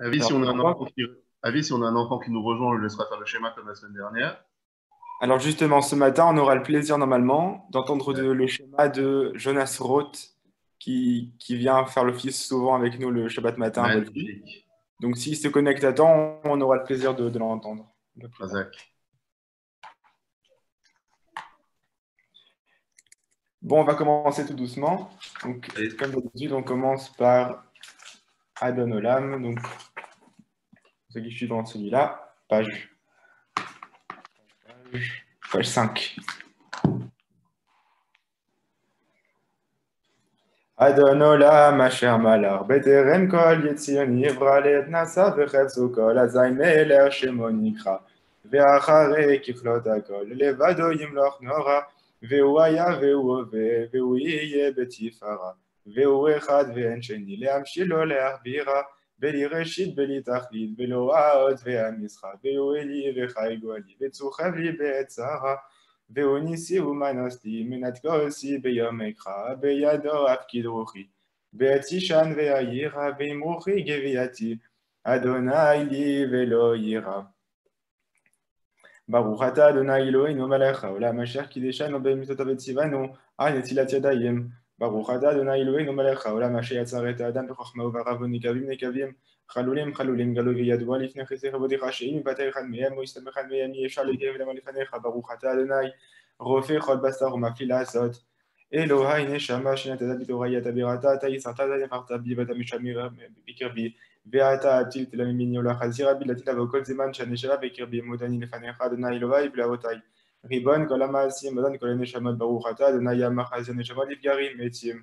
Avis, si Alors, on a un enfant qui... Avis, si on a un enfant qui nous rejoint, on le laissera faire le schéma comme la semaine dernière. alors justement, ce matin, on aura le plaisir normalement d'entendre Ouais, le schéma de Jonas Roth qui vient faire l'office souvent avec nous le Shabbat matin à Volpi. magnifique. Donc s'il se connecte à temps, on aura le plaisir de l'entendre un peu plus tard. Razak. Bon, on va commencer tout doucement. Donc, Allez, comme d'habitude, on commence par Adon Olam. Donc, ce qui suit dans celui-là, page 5. Adon Olam, Asher Malar, Beterem Kol, Yetzion Yivra, Led Nasa, Vechevzu Kol, Azayin Meler, Shemon Nikra, Ve'achare Kiflot Akol, Levado Yimloch Nora, Ve'u Aya, Ve'u Ove, Ve'u Yeh Betifara, Ve'u Echad, Ve'en Sheni, Le'amshilo, Le'achbira, Beli Reshit, Beli Tachlit, Ve'lo Aot, Ve'amischa, Ve'u Eli, Ve'chai Goli, Ve'tzuchev Li Be'etzara, ואוניסי ומנסתי מנתקוסי ביומך בידו הפקיד רוחי בהצישן וירא ועם רוחי גבייתי אדוני לי ולא יירא ברוך אתה אדוני אלוהינו מלך העולם אשר קידשנו במצוותיו וציוונו על נטילת ידיים ברוך אתה אדוני אלוהינו מלך העולם אשר יצר את האדם בחוכמה וברב ונקבים נקבים חלולים חלולים גלוי וידוע לפני חסי כבודך שאם יוותר אחד מהם או יסתמך אחד מהם אי אפשר לקרב למה לפניך ברוך אתה אדוני רופא חוד בשר ומפעיל לעשות אלוהי נשמה שנתת בתורה אתה בירתה אתה יסרת נבחרת בי ואתה משמר בקרבי ואתה עתיד לממיני הולך הזירה בלעתיד וכל זמן שהנשמה בקרבי מודני לפניך אדוני אלוהי ולאבותי ריבון כל המעשים ודן כל הנשמות ברוך אתה אדוני המחז הנשמות לפגרים מתים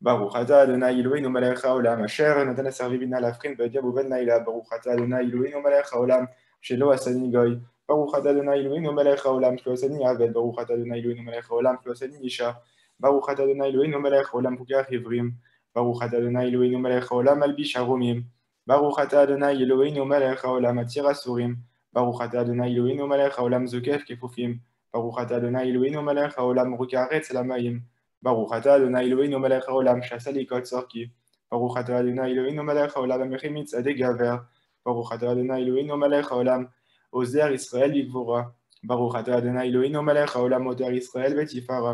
ברוך אתה אדוני אלוהינו מלך העולם אשר נתן לסרבי בינה להבחין בידיו ובין לילה ברוך אתה אדוני אלוהינו מלך העולם שלא עשני גוי ברוך אתה אדוני אלוהינו מלך העולם שלא עשני עבד ברוך אתה אדוני אלוהינו מלך העולם שלא עשני אישה ברוך אתה אדוני אלוהינו מלך העולם פוקח עברים ברוך אתה אדוני אלוהינו מלך העולם מלביש ערומים ברוך אתה אדוני אלוהינו מלך העולם מתיר אסורים ברוך אתה אדוני אלוהינו מלך העולם זוקף כפופים ברוך אתה אדוני אלוהינו מלך העולם רוקע ארץ למים ברוך אתה אדוני אלוהינו מלך העולם שעשה לי קוצר כי ברוך אתה אדוני אלוהינו מלך העולם המכין מצעדי גבר ברוך אתה אדוני אלוהינו מלך העולם עוזר ישראל בגבורה ברוך אתה אדוני אלוהינו מלך העולם מותר ישראל בתפארה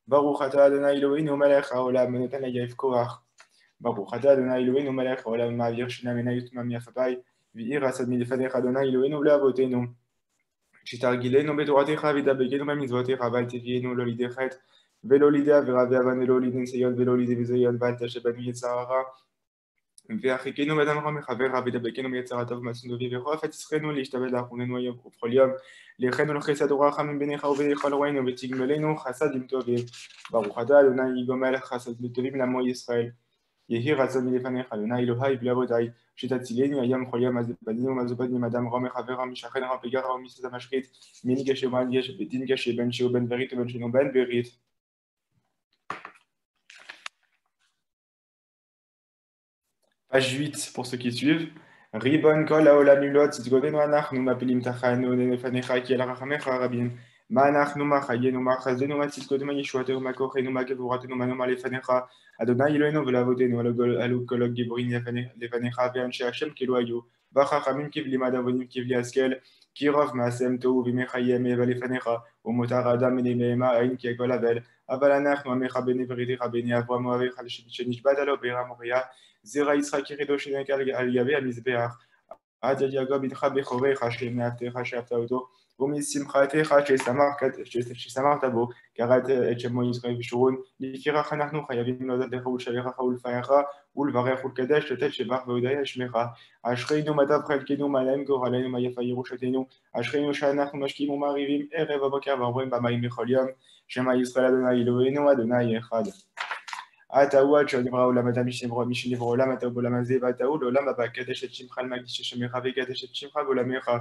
ברוך אתה אדוני אלוהינו מלך העולם ונותן ליף כוח ברוך אתה אדוני אלוהינו מלך העולם מעביר שינה מן היתמה מיפי ועיר הסד מלפניך אדוני אלוהינו לאבותינו שתרגילנו בתורתך ודבקנו במצוותיך ואל תביאנו לא לידי חטא ולא לידי עבירה ואבן ולא לידי ניסיון ולא לידי ביזיון ואל תשב בנו יצר הרע והרחיקנו מאדם רע מחברה ודבקנו מיצר הטוב ומעשים טובים וכוח תצחנו להשתבט לאחרוננו היום ובכל יום ליחנו לחסד ורחמים ביניך וביניך לרוענו ותגמלנו חסדים טובים ברוך אתה אדוני יגמל חסדים טובים לעמו ישראל יהי רצון מלפניך אדוני אלוהי ולאבותי שתצילני היום כל יום בנים ומזופת מאדם רע מחברה משכן רע פגע רע ומסת המשחית מנגש ומנגש ותנגש בין שהוא בן ברית ובין שאינו בן ברית Page 8 pour ceux qui suivent. Ribon kol haolam imlot tzidgodenu anachnu mapilim tachanu nenefanecha ki el rachamecha rabim. Ma anachnu ma chayenu ma chazenu ma tzidgodenu ma yeshuatenu ma kochenu ma gevuratenu ma noma lefanecha. Adonai Eloheinu velavotenu alu kolog gibrin lefanecha ve'anshe Hashem kelu hayu. V'chachamim kivli madavonim kivli askel. Kirov ma'asem tohu v'mechayem eva lefanecha. Umotar adam menimema ain ki ekol avel. אבל אנחנו עמך בני וריתך בני אברהם אביך שנשבעת לו בעיר המוריה זרע יצחק יחידו שנקל על יבי המזבח עד אל יגע בנך בכורך שמאהבתך שאהבת אותו ומשמחתך ששמחת בו קראת את שמו ישראל ושורון לפיכך אנחנו חייבים להודות לך ולשבחך ולפארך ולברך ולקדש לתת שבח והודיה שמך אשרינו מה טוב חלקנו מה להם גורלנו מה יפה ירושתנו אשרינו שאנחנו משקיעים ומעריבים ערב ובוקר ועוברים במים בכל יום שמע ישראל אדוני אלוהינו אדוני אחד אתה הוא עד שנברא עולם אתה משנברא עולם אתה הוא בעולם הזה ואתה הוא לעולם הבא קדש את שמך למקדיש את שמך וקדש את שמך בעולמך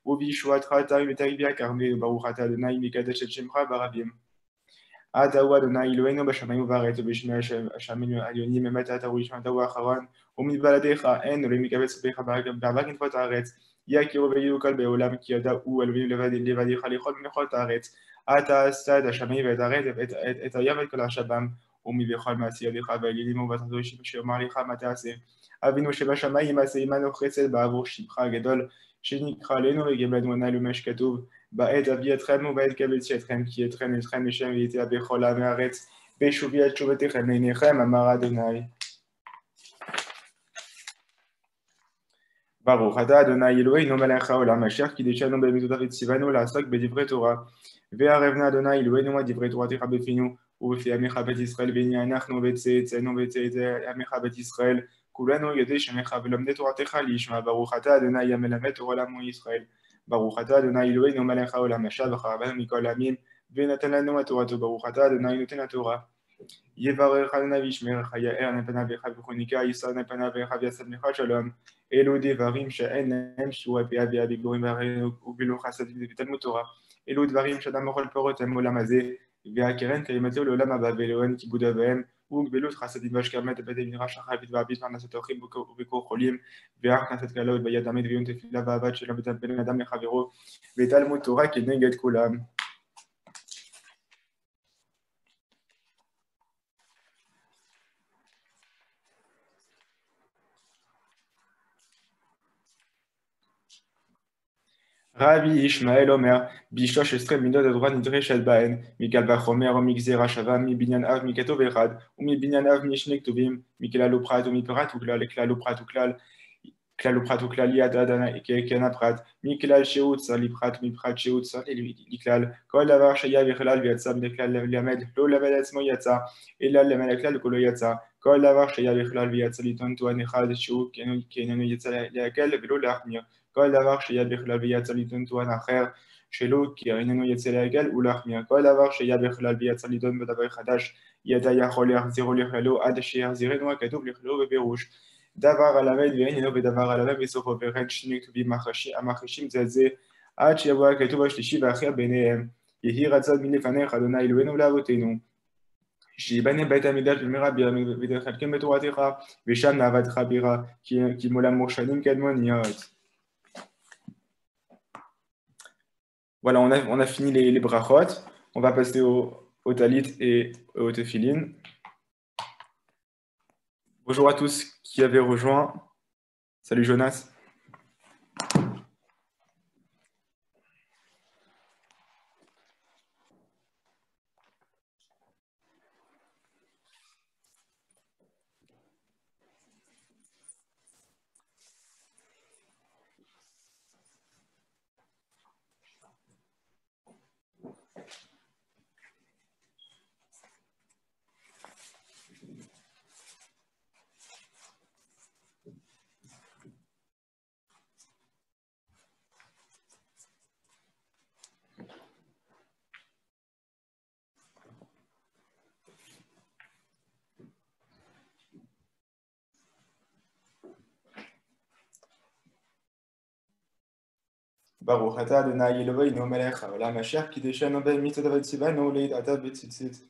ובישועתך אתה ותריבי הכרמל וברוך אתה אדוני מקדש את שמך ברבים אתה הוא אדוני אלוהינו בשמיים ובארץ ובשמי השמים העליונים אמת אתה הוא ראשון אתה הוא האחרון ומבלעדיך אין אלוהים מקבץ בך בעבר כנפות הארץ יכירו וידעו כל בעולם כי אתה הוא אלוהים לבדיך לכל מנחות הארץ אתה עשת את השמיים ואת הארץ את הים ואת כל השבם ומי בכל מעשי ידיך והגלים ובתחתו שאומר לך מה תעשה. אבינו שבשמיים עשה עמנו חסד בעבור שמך הגדול, שנקרא עלינו וגמלנו ענה למה שכתוב, בעת אביא אתכם ובעת קבל צאתכם, כי אתכם לשם ויתיה בכל עמי הארץ, ושובי את תשובתכם לעיניכם, אמר אדוני. ברוך אתה אדוני אלוהינו מלך העולם אשר קידשנו במצוותיו וציוונו לעסוק בדברי תורה. וערבנה אדוני אלוהינו מה דברי תורתך בפינו ובפי עמך בית ישראל, והנה אנחנו וצאצאנו וצאצאי עמך בית ישראל כולנו יודעי שמך ולומדי תורתך לשמה. ברוך אתה אדוני המלמד תורה לעמו ישראל. ברוך אתה אדוני אלוהינו מלך העולם אשר בחר בנו מכל העמים ונתן לנו את תורתו. ברוך אתה אדוני נותן התורה. יברך אדוני וישמרך, יאר על פניו וחונקה ישראל על פניו ויעשה לך שלום. אלו דברים שאין להם שיעור פי אבי הדיבורים וגילו חסדים ותלמוד תורה. אלו דברים שאדם אוכל פירותם מעולם הזה, והקרן קיימתו לעולם הבא, ואלוהן כיבוד אביהם וגבילות חסדים והשכמת בית מדרש החבית והבית פרנסת אורחים וביקור חולים, והכנסת כלות ביד עמית ועיון תפילה ואהבת שלום בין אדם לחברו, ותלמוד תורה כנגד כולם. רבי ישמעאל אומר, ב13 מידות התורה נדרשת בהן, מקל וחומר ומגזירה שווה, מבניין אב מכתוב אחד, ומבניין אב משני כתובים, מכלל ופרט ומפרט וכלל, כלל ופרט וכלל, כלל ופרט וכלל יד אדוני כן הפרט, מכלל שהוא צריך לפרט ומפרט שהוא צריך לכלל, כל דבר שהיה בכלל ויצא מן הכלל ללמד, לא למד עצמו יצא, אלא למד הכלל כולו יצא, כל דבר שהיה בכלל ויצא לטעון טוען אחד שהוא כאיננו יצא להקל ולא להחמיר, כל דבר שהיה בכלל ויצא לטעון טוען אחר שלו כי איננו יצא להקל ולהחמיר, כל דבר שהיה בכלל ויצא לטעון בדבר חדש ידע יכול להחזירו לכללו עד שיחזירנו הכתוב לכללו בפירוש. דבר הלמד ואיננו ודבר הלמד בסופו, וכן שני כתובים המחישים זה זה עד שיבוא הכתוב השלישי והאחר ביניהם. יהי רצון מלפניך אדוני אלוהינו לאבותינו שיבנה בית המקדש במהרה בימינו ותחלקם בתורתך ושם נעבדך בירה כי מעולם שנים קדמוניות. Voilà, on a fini les brachot. On va passer au talit et au tefilin. Bonjour à tous qui avaient rejoint. Salut Jonas. ברוך אתה אדוני אלוהינו מלך העולם אשר קידשנו במצוותיו וציוונו לידעתו בציצית.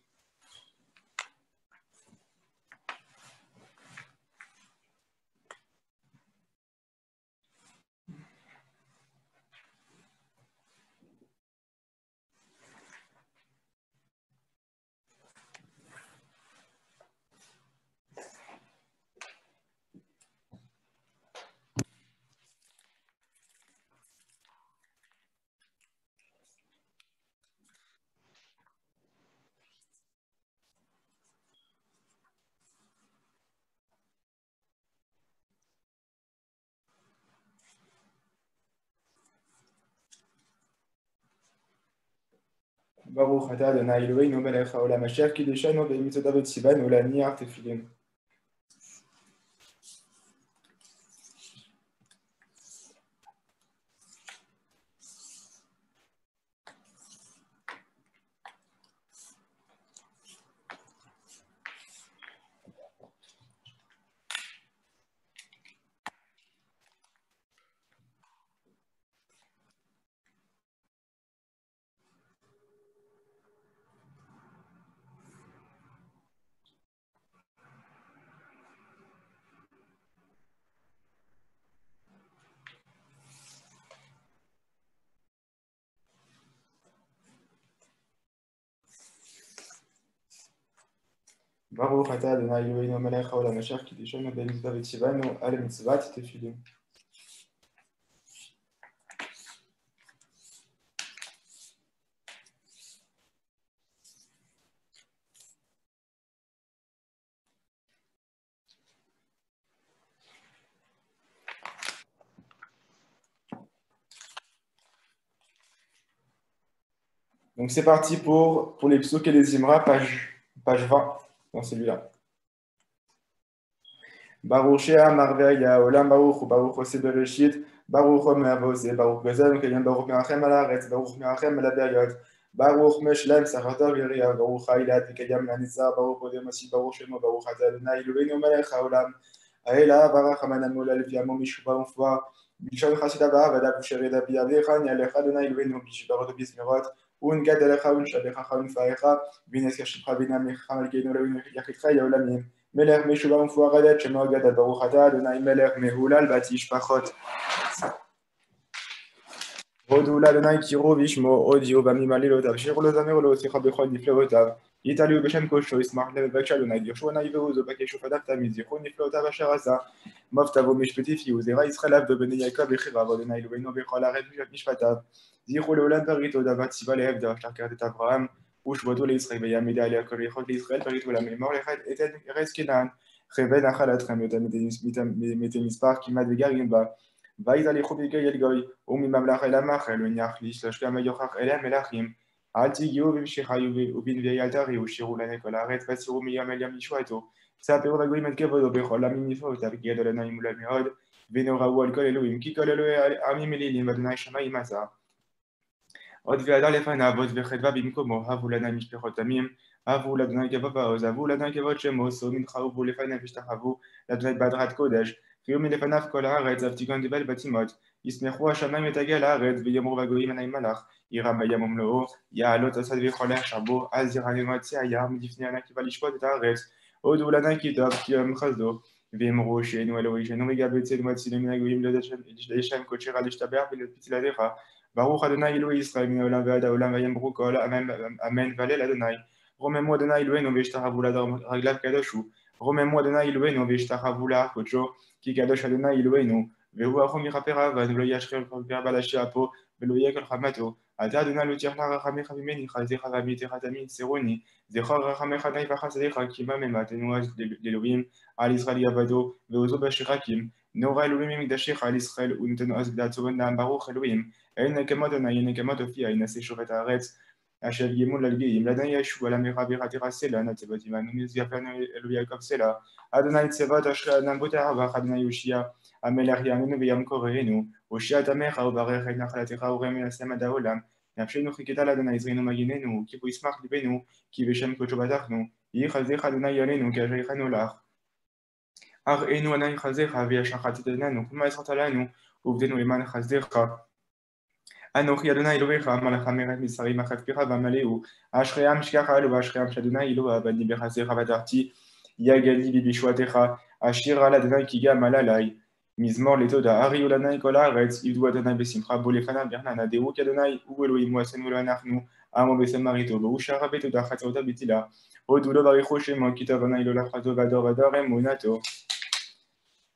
ברוך אתה אדוני אלוהינו מלך העולם אשר קידשנו במצוותיו וציוונו להניח תפילין. Baruch ata Adonai Eloheinu melech haolam asher kiddushanu b'mitzvotav v'tzivanu al mitzvat tefillin. Donc c'est parti pour les psauks et les imra, page 20, dans celui-là. Baruch Shea Marveya Olam Baruch Baruch Ose Bereshit Baruch Me'avose Baruch Gezel Kayam Baruch Me'achem Al Haaretz Baruch Me'achem Al Habayot Baruch Meshlem Sachatov Yeriah Baruch Hailat Kayam Lanitza Baruch Odem Asi Baruch Shemo Baruch Ata Adonai Eloheinu Melech Haolam Aela Barach Hamanam Olal Fiamo Mishuba Umfwa Bishon Chasidaba Vadav Shereda Biavecha Nialech Adonai Eloheinu Bishibarot Bismirot Un Gad Alecha Un Shabecha Chaun Faecha Bines Kashipra Binam Mecha Malkeinu Eloheinu Yachitcha Yaolamim Melech Meshuba Umfwa Gadet Shemo Gad Baruch Ata Adonai Melech Mehulal Batish Pachot Rodou l'Adonai Kiro Vishmo, Odio, Bamimalilot, Shirolo Zamerolo, Sikhabechon, Nifleotav, Italio Beshem Kosho, Ismar Levek Adonai, Yoshua Iveruzo, Bakeshofadav Tamiz, Yichon Nifleotav Asherasa, Moftavo Mishpeti, Uzera Israel, de Bene Yaakov, Echiva, Adonai, Loveno, Bechola, Red Mishpatav, Zicholo Lan Parito, Davat Sival, Evda, Charkat Abraham, Ushvoto l'Israël, Yamida, Yaakov, l'Israël, Parito, la mémoire, Eten, Reskenan, Reven, Achalat, Ramotan, Metemispar, Kimad, Garimba. Vaïdali Khobika Yelgoy, Omi Mamlach El Amachel, Nyachlish, Lashkama Yochach El Melachim, Altigio, Vimshichayu, Ubin Vialtari, Ushirula Nekolaret, Vasiru Miyamel Yamishuato, Sapero Vagoy Metkevodo, Bechola Minifot, avec Yadolana Imulamiod, Venora Walkol Elohim, Kikol Ami Melili, Madonna Shama Imasa. Od Viadal Efana, Vod Vechedva Bimkomo, Havulana Mishpechotamim, Havula Donakevapa, Ozavu, Ladakevot Shemos, Omin Chavu, Lefana Vishtahavu, Ladnak Badrat Kodesh. ויום מלפניו כל הארץ, אבתיגון דבל בתימות, ישמחו השמיים ותגל הארץ, ויאמרו בגויים עיני מלאך, ירם בים ומלואו, יעלות אסד ויכולה שרבו, אז ירננו עצי הים, לפני הנקבה לשפוט את הארץ, הודו לנו כי טוב, כי יום חסדו, ואמרו שאינו אלוהי שאינו מגבה צדנו מצילים מן הגויים לשם קודשך להשתבח ולפצלתך, ברוך אדוני אלוהי ישראל מן העולם ועד העולם, ויאמרו כל אמן והלל אדוני, רוממו אדוני אלוהינו וישתחוו לרגליו קדשו, רוממו אדוני אלוהינו וישתחוו לאח קודשו, כי קדוש אדוני אלוהינו, והוא החום יכפר אבן, ולא ישחרר כפר בלשי אפו, ולא יקל חמתו. אתה אדוני לא תשכח רחמך ממני, חסדיך ועמיתך תמיד סירוני, זכר רחמך די וחסדיך, כי מה ממתנו אז לאלוהים, על ישראל יעבדו, ועוזו בשחקים, נורא אלוהים מקדשך על ישראל, ונתנו אז בדעתו ונעם ברוך אלוהים, אין נקמות אדוני, אין נקמות אופיה, ינשא שוב את הארץ, אשר ימול לגיים, לאדוני ישוע, למרחב יחתיך סלע, נצבת עמנו מזייפנו אלוהי יעקב סלע, אדוני צבאות אשר אדם בוטח בך, אדוני יושיע, המלך יעננו ויום קוראנו, הושיע את עמך וברך את נחלתך ורמי השם עד העולם, נפשנו חיכתה לאדוני עזרנו מגיננו, כי בו ישמח ליבנו, כי בשם קודשו בטחנו, יהי חסדיך אדוני עלינו, כאשר יכנו לך. הראינו עיני חסדיך וישחט את עינינו, ומה עזרת לנו, ועובדנו למען חסדיך. אנוכי אדוני אלוהיך, מלאך מרד משרים מחפפיך ועמלאו, אשרי עם שכך אלו ואשרי עם שאדוני אלוהיו, ואני בחסדיך בטחתי, יגלי בישועתך, אשיר על אדוני כי גם עלי, מזמור לתודה, הריעו לאדוני כל הארץ, עבדו אדוני בשמחה, בו לפניו ברננה, דעו כי אדוני הוא אלוהים, הוא עשינו לו אנחנו, עמו בשמריתו, והוא שער בתודה, חצרותיו בתהילה, הודו לו ברכו שמו, כי טוב אדוני לו לחזו ודור ודור אמונתו.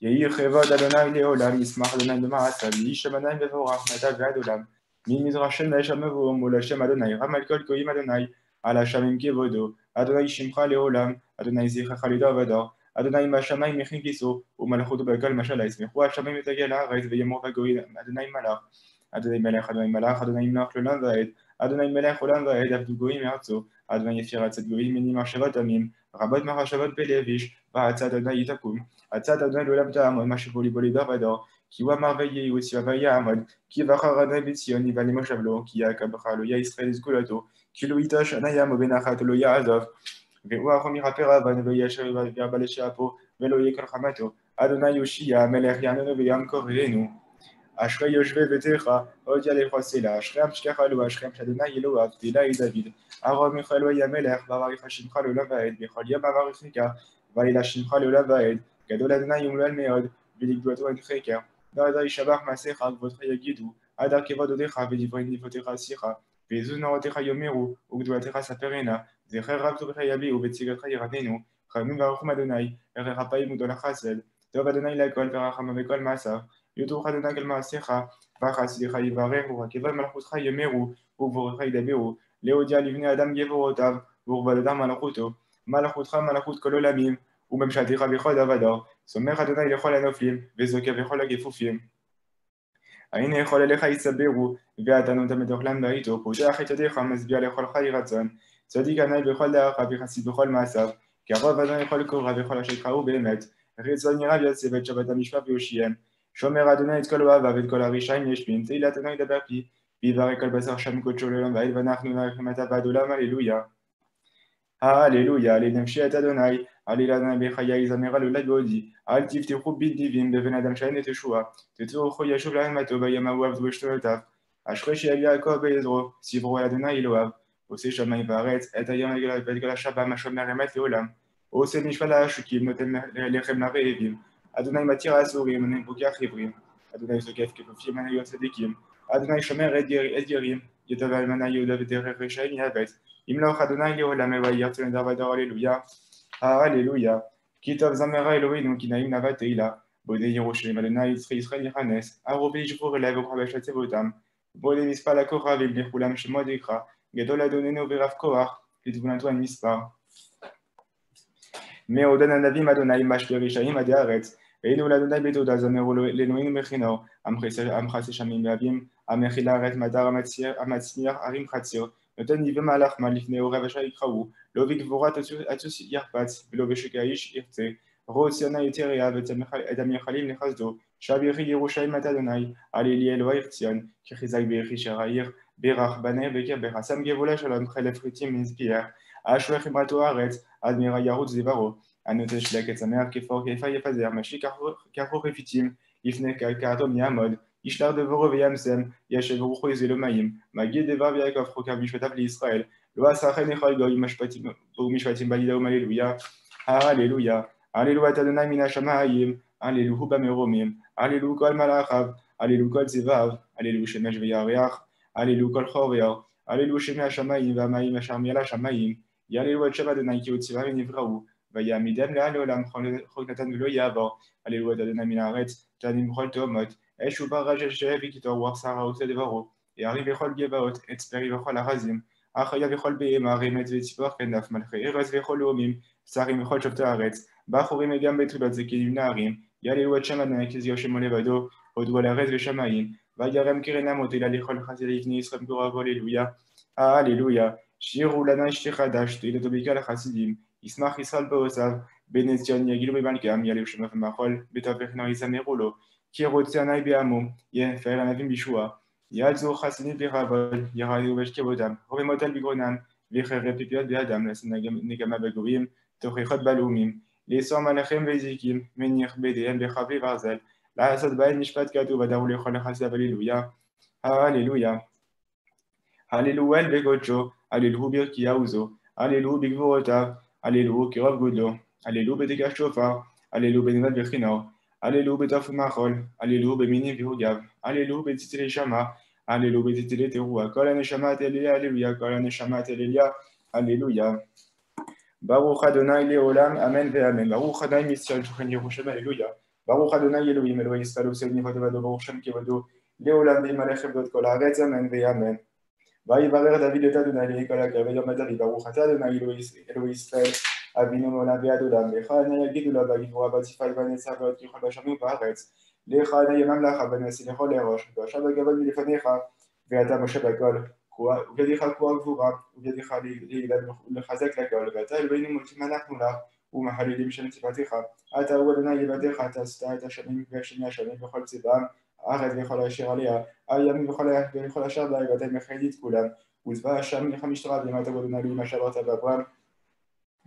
יהי כבוד אדוני לעולם, ישמח אדוני במעשיו, יהי שם אדוני מבורך, מעתה ועד עולם. ממזרשם לשם מבואם ולשם אדוני, רם על כל גויים אדוני, על השמים כבודו, אדוני שמך לעולם, אדוני זכרך לדור ודור, אדוני מהשמיים מכין כיסו, ומלכותו בכל משל ישמחו השמיים ותגיע לארץ, ויאמרו בגויים, אדוני מלך, אדוני מלך, אדוני מלך, אדוני מלך לעולם ועד, אדוני מלך עולם ועד, עבדו גויים מארצו, אדוני יפיר עצת גויים מני מחשבות עמים, רבות מחשבות בלב איש, ועצת אדוני תקום, עצת אדוני לעולם תעמוד, מה שבו ליבו לדור ודור, כי הוא אמר ויהי יציבה ויעמוד, כי בחר אדוני בציון יבא למושב לו, כי יעקב בחר לו ישראל סגולתו, כי לא יטוש ענה ימו בנחת לא יעזוב, והוא החום יכפר אבן ולא ישב וירבה לשעפו ולא יקל חמתו, אדוני יושיע מלך יעננו ויום קוראנו, אשרי יושבי ביתך עוד ילכו סלע, אשרי עם שכך אלו אשרי עם שאדוני אלוהיו תהילה דוד, ארון מיכאל ויהיה מלך בברך שמך לעולם ועד, בכל יום בברכך וילה שמך לעולם ועד, גדול אדוני ומלואל מאוד ולגדולתו אין חקר. ואדוני ישבח מעשיך, כבודך יגידו, עד כבוד עודך ודברי נפלאותיך עשיך, ועזוז נאורתך יאמרו, וגדולתך ספרנה, זכר רב טובך יביאו, וצדקתך ירננו, חכמים ורחום אדוני, ערך אפיים ודול החסד, טוב אדוני לכל ורחם בכל מעשיו, יטרוך אדוני כל מעשיך, וחסידיך יברכו, וכיוון מלכותך יאמרו, וגבורך ידברו, להודיע לבני אדם גבורותיו, וכבודתם מלכותו, מלכותך מלכות כל עולמים, וממשלתך בכל דבר, סומך אדוני לכל הנופלים, וזוקף לכל הכפופים. הנה יכול אליך יסברו, ואתה נותן מתוכלם בעיתו, פותח את ידיך, משביע לכל חי רצון, צדיק עיני בכל דרכיו, וחסיד בכל מעשיו, קרוב אדוני כל קורא, וכל אשר קראו באמת, רצון ירב יוצא, ואת שבת המשפט ויושיעם, שומר אדוני את כל אוהביו, ואת כל הרשעים ישבין, תהילת אדוני ידבר פי, ויברך כל בשר שם קודשו לעולם ועד, ואנחנו נערכים עתה ועד עולם, הללויה. הללויה, לנפשי את אדוני, הלל אדוני בחיי יזמר הלולה בעודי, אל תפתחו בנדיבים בבן אדם שאין את ישועה, תצורכו ישוב לעמתו בימיו עבדו ושתולותיו, אשרי שיהיה יעקב בעזרו, סברו אל אדוני אלוהיו, עושה שמיים וארץ, את היום ואת כל השבם השומר אמת לעולם, עושה משפט לעשוקים, נותן לחם לרעבים, אדוני מתיר האסורים, אני פוקח עיוורים, אדוני זוקף כפופים, אני יוצא צדיקים, אדוני שומר את ירים, יטוב אלמנה יהודה ודרך רשעים יאבד, ימלוך אדוני לעולם וירצו נדר ודור הללויה, הללויה, כי טוב זמרה אלוהינו כי נעים נאווה תהילה, בודי ירושלים אדוני יצחי ישראל יכנס, ערובי ישבור אליי וחבש לצבותם, בודי מספר לכוכבים לכולם שמות יקרא, גדול אדוננו ורב כוח, לתבונתו אין מספר. מעודן הנביאים אדוני משבר רשעים עד הארץ, ראינו לאדוני בתעודה זמרו לאלוהינו מכינור, עמך שמים ואבים, המכיל הארץ מדר המצמיח ערים חציר, נותן ניבי מהלך מה לפני עורב אשר יקראו, לא בגבורת עצוס יחפץ, ולא בשקע איש יחצה, רוץ ציונה יתריה ואת המייחלים לחסדו, שב יחי ירושלים את אדוני, על אלי אלוהי ציון, כי חיזק ביחי שר העיר, בירך בנה בקרבך, שם גבולה שלום, חלף חיטים מזבח, אשרי חמרתו הארץ, עד מהרה ירוץ דברו, הנוטה שלקת שמח כפור כיפה יפזר, משיק כחור חפיצים, לפני קרקעתו יעמוד, ישלח דברו וימסם, ישב רוחו יזילו מים, מגיד דבר ויעקב חוקיו משפטיו לישראל, לא עשה חן לכל גוי ומשפטים בלילה הללויה, הללויה, הללו את אדוני מן השמיים, הללוהו במרומים, הללו כל מלאכיו, הללו כל צבאיו, הללו שמש וירח, הללו כל חורר, הללו שמי השמיים והמים אשר מעל השמיים, יהללו את שם אדוני כי הוא ציווה ונבראו, ויעמידם לעולם חוק נתן ולא יעבור, הללו את אדוני מן הארץ, תענים בכל תאומות, אש וברש אשר הביא כתו רוח שר העושה דברו, יערי בכל גבעות, עץ פרי בכל ארזים, החיה בכל בהמה, רמת וציפוח כנף, מלכי ארץ וכל לאומים, שרים בכל שופטי הארץ, בחורים וגם בתולות זקנים נערים, יעללו את שם אדוני כי זיהו שמו לבדו, הודו על ארץ ושמיים, וירם קרן אמות אלה לכל חסיד לבני ישראל גבוריו הללויה, הללויה, שירו לנו שיר חדש, תהילתו בעיקר לחסידים, ישמח ישראל בעוזיו, בני ציון יגילו במלכם, יעלו שמו ומחול, בטוב וכנוע יזמרו לו, כי רוצה עיני בעמו, יפעל ענבים בישועה, יעלזו חסידים ברעבוד, ירעדו בשכבותם, רובים מוטל בגרונם, וחרב פיפיות בידם, לשם נגמה בגויים, תוכיחות בלאומים, לאסור מלאכים וזיקים, מניח בידיהם בחבלי ברזל, לעשות בהם משפט כתוב, ודרו לכל החסידיו הללויה, הללויה. הללו אל בקודשו, הללו ברכיה עוזו, הללו בגבורותיו, הללו כרוב גודלו, הללו בתקע שופר, הללו בנבד בכינור, הללו בתוף ומחול, הללו במינים והוגיו, הללו בציצלי שמע, הללו בציצלי תרוע, כל הנשמה תהלליה, הללויה, כל הנשמה תהלליה, הללויה. ברוך אדוני לעולם, אמן ואמן. ברוך אדוני מישראל שוכן ירושלים, הללויה. ברוך אדוני אלוהים, אלוהי ישראל עושה בניבות עבדו, ברוך שם כבודו, לעולם וימלא חמדות כל הארץ, אמן ואמן. ויברר דוד את אדוני לכל הגר ויאמר דוד, ברוך אתה אדוני אלוהי ישראל, אבינו מעולם ועד עולם, לך עיני יגידו לו בגבורה בציפה ובנצח ועוד ככל בשמים בארץ, לך עיני ממלכה ונשיא לכל לראש, ועכשיו הגבל מלפניך, ואתה משה בכל, ובידיך כוח גבורה, ובידיך לחזק לכל, ואתה אלוהינו מולכים אנחנו לך, ומחללים שם צבאתך, אתה הוא אדוני לבדיך, אתה עשת את השמים והשמי השמים בכל צבאם, הארץ וכל אשר עליה, הימים וכל אשר בה, ואתם מחיילים את כולם, וצבא השם לך משתרה, ואמרת אדוני אלוהים אשר אמרת באברהם,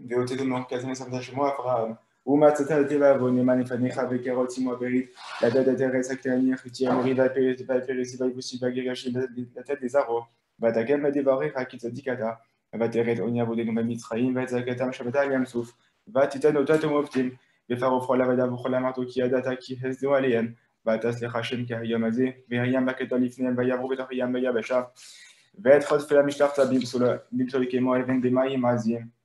והוצאתם כזה ושמת שמו אברהם, ומצאת את תבעבון למען לפניך וקרות שימו הברית, לתת את ארץ הכנעני החיתי האמורי והפריסי והיבוסי והגרשי לתת לזרעו, ותקם בדבריך כי צדיק אתה, ותראה את עוני עבודנו במצרים ואת זעקתם שבתה על ים סוף, ותיתן אותם מופתים, בפרעה וכל עבדיו וכל אמרתו כי ידעת כי הסדרו עליהם, ותסלח השם כהיום הזה, והים בקטו לפניהם ויעברו בתוך הים ביבשה, ואת חוטפי המשלחת במשול כמו אבן במים עזים,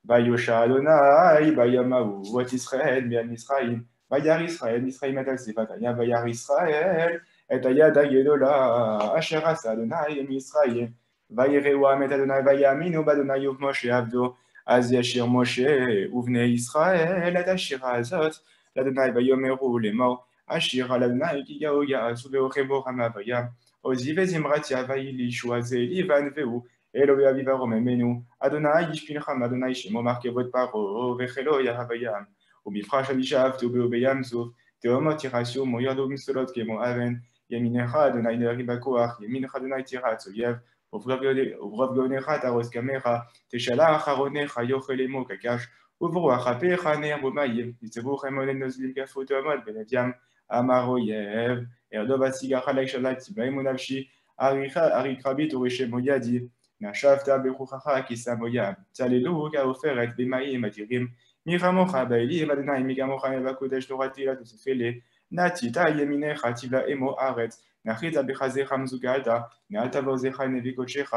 ויושע אדוני ביום ההוא את ישראל מיד מצרים, וירא ישראל מצרים את אספת הים, וירא ישראל את היד הגדולה אשר עשה אדוני עם ישראל, ויראו העם את אדוני ויאמינו באדוני ובמשה עבדו. אז ישיר משה ובני ישראל את השירה הזאת לאדוני ויאמרו לאמור, השירה לאדוני כי יהו יעשו ואוכם בורמה בים, עוזי וזמרתיה ויהי לישוע זה לבן והוא אלוהי אביו הרוממנו, אדוני איש פנחם, אדוני שמו מרכבות פרעה, וכלו יהב הים, ובפרש על ישבתו בו בים סוף, תהומות יחסו מו ירדו מסולות כמו אבן, ימינך אדוני נערי בכוח, ימינך אדוני תירץ אויב, וברוב גאונך תרוס קמך, תשלח אחרונך יאכל עמו כקש, וברוח אפיך נר במים, יצבו חמון נוזלים כפו תהומות בלב ים, אמר אויב, ירדו בציגה חלק שלט צבעים ונפשי, אריק רבית ורשמו ידי, נשבת בכוחך כי שמו ים, צללו כעופרת במים אדירים, מי כמוך באלים אדוני, מי כמוך בקודש תורתי לא תוסיף לי, נטית ימינך תבלע עמו ארץ, נחית בחזיך מזוגלת, נעלת בעוזך נביא קודשך,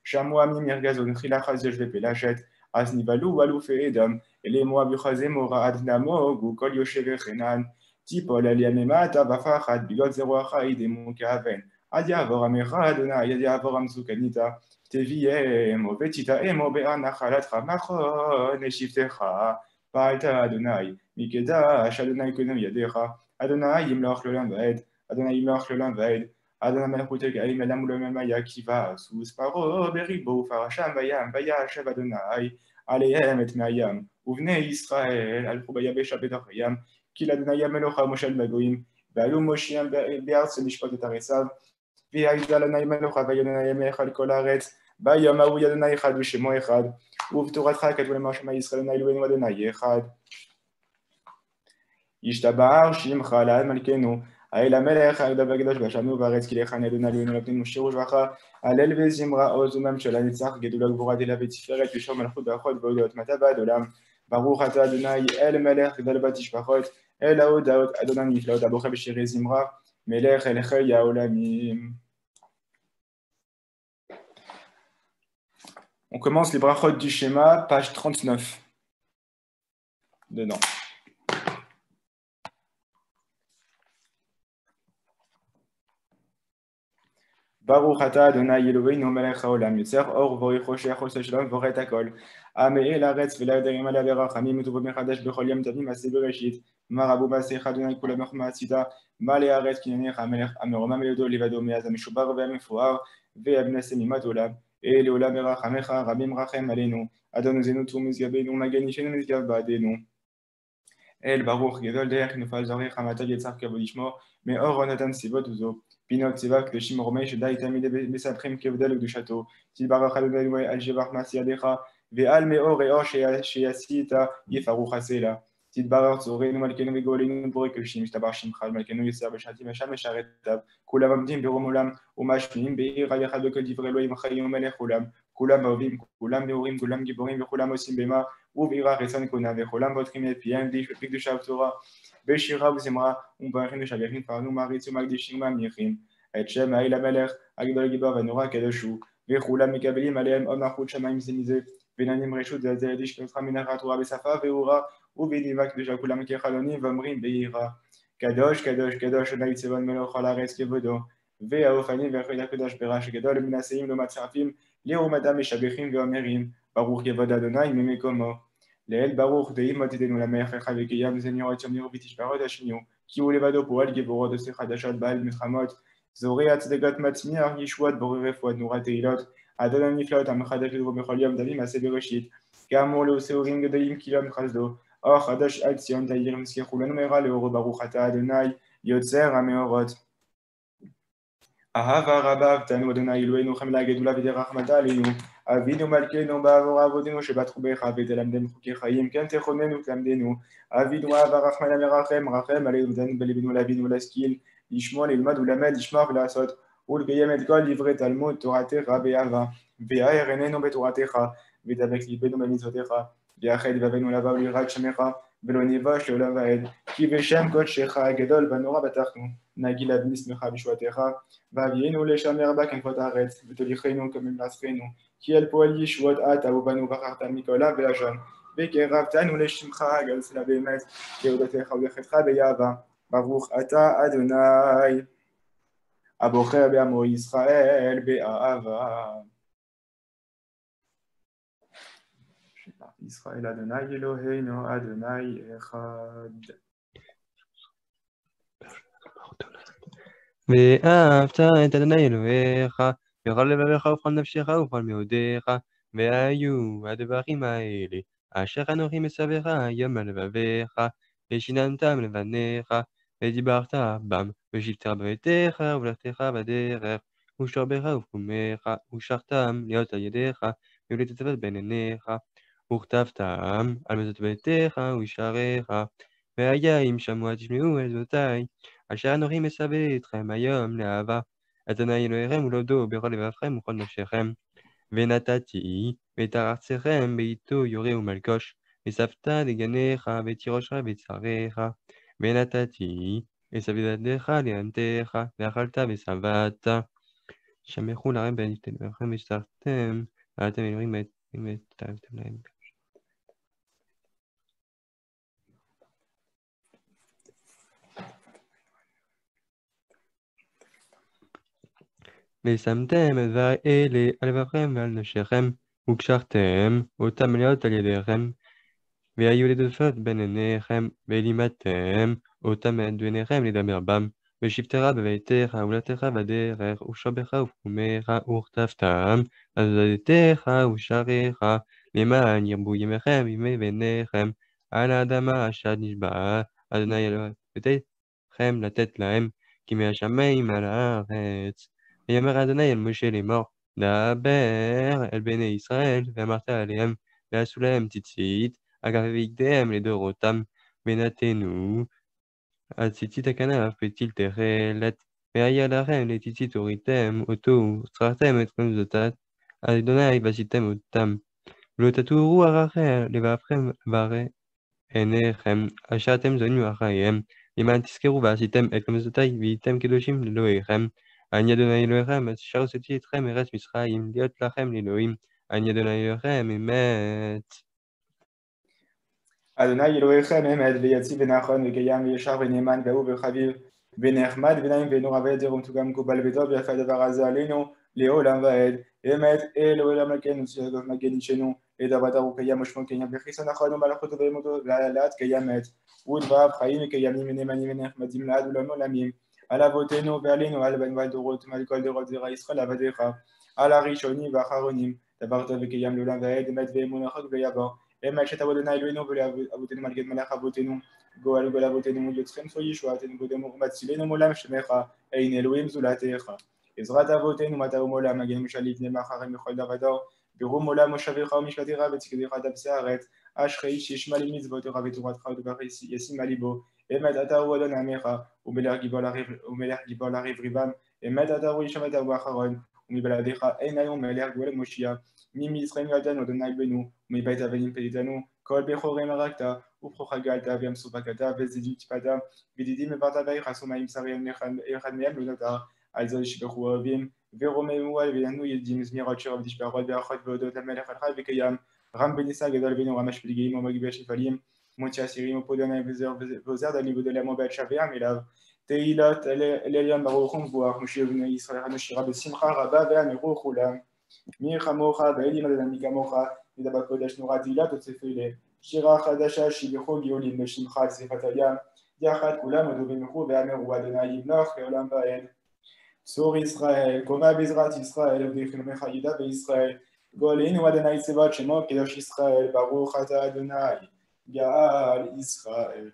שמעו עמים ירגזו נחילה חזש ופלשת, אז נבהלו אלופי אדם, אלי מואב יחזמו רעד נמוגו כל יושבי חנן, תיפול על יממתה ופחד, בגלל זרועך ידמו כאבן, עד יעבור עמך אדוני, עד יעבור עמסוכניתה, תביאמו ותתאמו באר נחלתך מכון לשבטך, פעלת אדוני, מקדש אדוני קודם ידיך, אדוני ימלוך לעולם ועד, אדוני ימלוך לעולם ועד, אדוני מלכות הגאים אדם ולעולם יקיבה, סוס פרעה בריבו ופרשם בים, וישב אדוני עליהם את מי הים, ובני ישראל הלכו ביבשה בתוך הים, כי לאדוני המלוכה ומושל בגויים, ועלו מושיעם בארץ לשפוט את ארציו, ויגדל אדוני מלוכה ואדוני מלך על כל הארץ, ביום ההוא אדוני אחד ושמו אחד, ובתורתך כתבו לאמור שמע ישראל אדוני אלוהינו אדוני אחד. ישתבח שמך לעד מלכנו, האל המלך הגדול והקדוש וישבנו בארץ, כי לך אני אדוני אלוהינו נותנים משה ושבחה, הלל וזמרה עוז וממשלה נצח גדולה גבורה דלה ותפארת ושור מלכות והוד והודות מטה ועד עולם. ברוך אתה אדוני אל מלך גדול ותשבחות, אל ההודות אדוני נפלאות הבוכה בשירי זמרה, מלך אל חיי העולמים. On commence les brachot du schéma, page 39. Dedans. Baruch ata Adonai Eloheinu melech haolam yotzer or vorichoshech oseh shalom voret hakol. Amei laaretz v'la'adarim alav verachamim u'tovot mechadash bechol yom tavim aseh bereshit. Ma rabu b'asecha Adonai kulam mechma atzita. Ma le'aretz kinyanecha melech ameromam le'odo levado me'az hamishubar ve'hamefuar ve'abnaseh mimat olam. לעולם ברחמך רבים רחם עלינו, אדון עוזנו צור משגבנו, מגן אישנו משגב בעדנו. אל ברוך גדול דרך נפל זריך, מתי יצר כבוד לשמו, מאור נתן סיבות וזו, פינות ציבה קדושים רומי שדי תמיד מספחים כבודה לקדושתו, תתברך אדוני על שבח מעשי ידיך, ועל מאור האור שיעשית יפרוך הסלע. תתברך צורנו מלכנו וגואלנו בורא קדושים, ישתבח שמך על מלכנו יסר בשעתים ושם משרתיו, כולם עומדים ברום עולם ומשפיעים בעיר על אחד בכל דברי אלוהים החיים ומלך עולם, כולם אוהבים, כולם נאורים, כולם גיבורים וכולם עושים במה וביראה רצון קונה, וכולם בוטחים את פיהם בקדושה ובתורה, בשירה ובזמרה ומברכים ושבחים פרנו מעריץ ומקדישים וממליכים את שם האל המלך הגדול הגיבור והנורא הקדוש הוא, וכולם מקבלים עליהם עוד מלכות שמיים זה מזה, ונותנים רשות זה לזה לשכנותך מנחת רוח בשפה ואורה ובניבה קדושה, כולם כחלונים ואומרים ביראה קדוש קדוש קדוש אדוני צבאות מלך על הארץ כבודו, והאופנים והחול הקדוש ברעש גדול מנסים לא מצרפים לעומתם משבחים ואומרים ברוך כבוד אדוני ממקומו. לאל ברוך דעים עתידנו למלך אחד וקיים זמירות שמרו ותשבחות השמיעו, כי הוא לבדו פועל גבורות עושה חדשות בעל מלחמות, זורע צדקות מצמיח ישועות בורא רפואת נורת תהילות, אדוני נפלאות המחדש לדברו בכל יום דמים מעשה בראשית, כאמור לו שעורים גדולים כי לא מחסדו, אור חדש על ציון תאיר מזכיחו לנו מהרה לאורו ברוך אתה אדוני יוצר המאורות. אהבה רבה אהבתנו אדוני אלוהינו חמלה גדולה ודרחמתה עלינו, אבינו מלכנו בעבור אבותינו שבטחו בך ותלמדנו חוקי חיים, כן תכוננו תלמדנו, אבינו אהבה רחמנה מרחם, רחם עלינו ותנו בלבנו להבין ולהשכיל, לשמוע ללמוד ולמד, לשמוע ולעשות, ולקיים את כל דברי תלמוד תורתך באהבה, ויאר עינינו בתורתך, ודבק ליבנו במצוותיך, ויאחד לבבינו לבוא וליראת שמך, ולא ניבש לעולם ועד, כי בשם קודשך הגדול והנורא בטחנו, נגילה ונשמח בשבועתך, והביאנו לשמר בה כנפות הארץ, ותוליכנו כממלכנו, כי אל פועל ישועות אתה ובנו בחרת מכל אב ולשון, וקרבתנו לשמך הגדול באמת, כהודתך ולכתך ביהבה, ברוך אתה אדוני, הבוחר בעמו ישראל באהבה. ישראל אדוני אלוהינו אדוני אחד. ואהבת את אדוני אלוהיך בכל לבביך ובכל נפשך ובכל מאודיך, והיו הדברים האלה אשר אנוכי מצווך היום על לבביך, ושיננתם לבניך, ודיברת בם, ושבתך בביתך ובלכתך בדרך, ושרבך ופומך, ושכתם להיות על ידיך, ולתצוות בין עיניך, וכתבתם על מזות ביתך וישעריך, והיה אם שמוע תשמעו את דברותי, אשר אנוכי מצווה אתכם היום לאהבה, אדוני אלוהיכם ולעובדו בכל לבבכם ובכל נפשכם. ונתתי את ארצכם בעיתו יורה ומלקוש, וספת לגניך ותירושך וצריך, ונתתי את סביבתך לענתך, ואכלת ושבעת. שמחו לרם בנפתי לבבכם ושתרתם, ואתם אלוהים ותאבתם להם. ושמתם את דבר אלה על לבבכם ועל נפשכם, וקשרתם אותם להיות על ידיכם, והיו לדופות בין עיניכם, ולימדתם אותם מעט ביניכם לדבר בם, ושבתך בביתך ובלכתך בדרך, ושרבך ופומך, וכתבתם על זדתך ושעריך, למען ירבו ימיכם וימי בניכם, על האדמה אשר נשבע אדוני אלוהיכם לתת להם, כי מהשמיים על הארץ. ויאמר אדוני אל משה לאמור, דבר אל בני ישראל, ואמרת עליהם, ועשו להם ציצית, אגב בגדיהם לדורותם, ונתנו הציצית הכנף בטיל תכלת, והיה לכם לציצית הוריתם אותו, וצרכתם את כל זאתת אדוני ועשיתם אותם, ולא תטו רוח אחר לבבכם והרי עיניכם, אשר אתם זונים אחריהם, למען תזכרו ועשיתם את כל זאתי, והייתם קדושים לאלוהיכם. אני אדוני אלוהיכם, אשר הוצאתי אתכם מארץ מצרים, להיות לכם לאלוהים, אני אדוני אלוהיכם אמת. אדוני אלוהיכם אמת ויציב ונכון וקיים וישר ונאמן ואהוב וחביב ונחמד ונעים ונורא ועדר ומתוגם מקובל וטוב ויפה הדבר הזה עלינו לעולם ועד. אמת אלוהי למלכנו צדקות מגן אישנו לדבר הוא קיים ושמו קיים וחיסון נכון ומלכותו ואמותו לעד קיימת ודבריו חיים וקיימים ונאמנים ונחמדים לעד עולם עולמים. על אבותינו ועלינו על בן ועל דורות ועל כל דורות זרע ישראל עבדיך, על הראשונים והאחרונים דבר טוב וקיים לעולם ועד. אמת ואמון החוק ויעבור. אמת שתעבוד אדוני אלוהינו ולאבותינו מלכת מלך אבותינו גואל גואל אבותינו יוצאנו פרי ישועתנו קודמו ומצילנו מעולם שמך אין אלוהים זולתך. עזרת אבותינו מטה ומעולם מגן משליט למאחרים בכל דבר דור ברום עולם מושבך ומשפטיך וצדקתך תפסי הארץ אשרי שישמע למצוותיך ותורתך ודברך ישימה ליבו. אמת אתה הוא אדוני עמך ומלך גיבור לריב ריבם. אמת אתה הוא איש המתה האחרון ומבלעדיך אין היום מלך גואל מושיע. ממצרים גאלתנו אדוני בנו ומבית אבנים פדיתנו כל בכורים הרגת ובכוך גאלת וים סוף הכתה וזדים טיפתה ודידים עברת ויכסו מים שרים אחד מהם לא נותר על זה ישבחו אוהבים ורוממו על וינו ידים זמירות שרב תשבחות ואחות והודות למלך החי וקיים רם בניסה גדול בינו רמש פלגיים ומגיבי שפלים מוצא אסירים ופודוני ועוזר דלי ודלמו בעת שווים אליו תהילות לעליון ברוך ומבואך משה ובני ישראל הנשירה בשמחה רבה ואמרו כולם מי כמוך ואלים אדוני מי כמוך נדבר קודש נורא תהילה תוצפי לה שירה חדשה שיבחו גאולים בשמך על שפת הים יחד כולם הודו ומחו ואמרו אדוני ימלוך לעולם ועד. צור ישראל קומע בעזרת ישראל ובחלומך ידע בישראל גואלנו אדוני צבאות שמו קדוש ישראל ברוך אתה אדוני גאל ישראל.